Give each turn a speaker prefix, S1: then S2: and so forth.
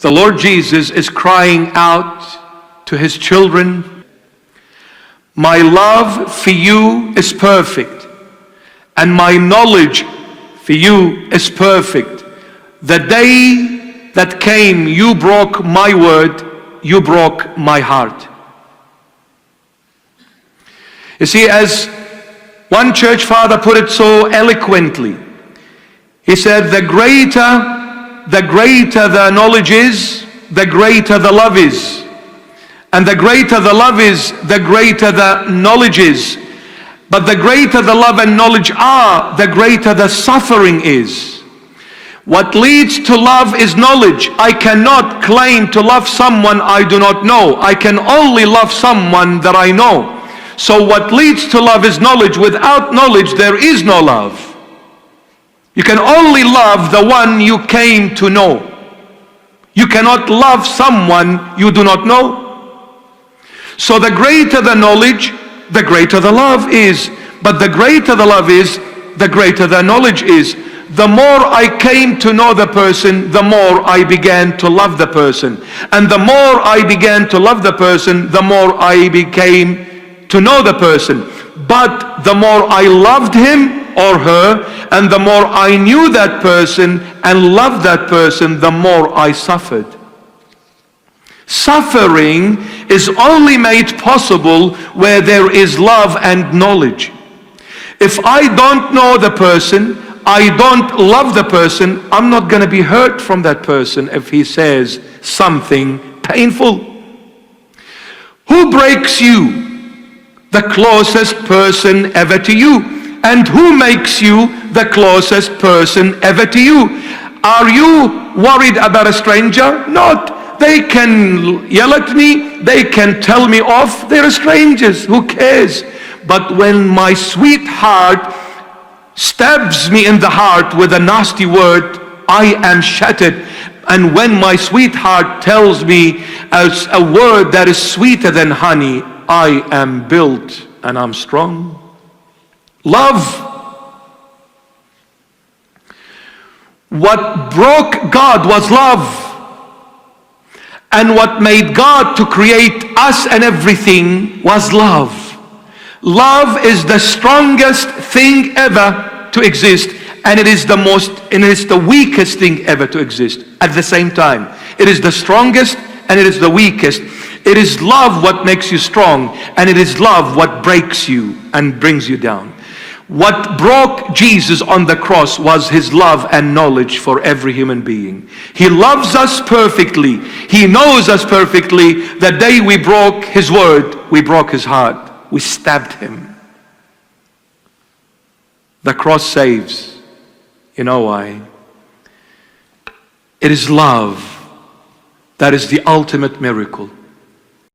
S1: The Lord Jesus is crying out to his children, my love for you is perfect, and my knowledge for you is perfect. The day that came, you broke my word, you broke my heart. You see, as one church father put it so eloquently, he said, the greater the knowledge is, the greater the love is. And the greater the love is, the greater the knowledge is. But the greater the love and knowledge are, the greater the suffering is. What leads to love is knowledge. I cannot claim to love someone I do not know. I can only love someone that I know. So what leads to love is knowledge. Without knowledge, there is no love. You can only love the one you came to know. You cannot love someone you do not know. So the greater the knowledge, the greater the love is. But the greater the love is, the greater the knowledge is. The more I came to know the person, the more I began to love the person. And the more I began to love the person, the more I became to know the person. But the more I loved him or her, and the more I knew that person and loved that person, the more I suffered. Suffering is only made possible where there is love and knowledge. If I don't know the person, I don't love the person, I'm not going to be hurt from that person if he says something painful. Who breaks you? The closest person ever to you. And who makes you the closest person ever to you? Are you worried about a stranger? Not. They can yell at me, they can tell me off, they're strangers, who cares? But when my sweetheart stabs me in the heart with a nasty word, I am shattered. And when my sweetheart tells me as a word that is sweeter than honey, I am built and I'm strong. Love. What broke God was love. And what made God to create us and everything was love. Love is the strongest thing ever to exist, and it is the weakest thing ever to exist at the same time. It is the strongest and it is the weakest. It is love what makes you strong, and it is love what breaks you and brings you down. What broke Jesus on the cross was his love and knowledge for every human being. He loves us perfectly. He knows us perfectly. The day we broke his word, we broke his heart. We stabbed him. The cross saves. You know why? It is love that is the ultimate miracle.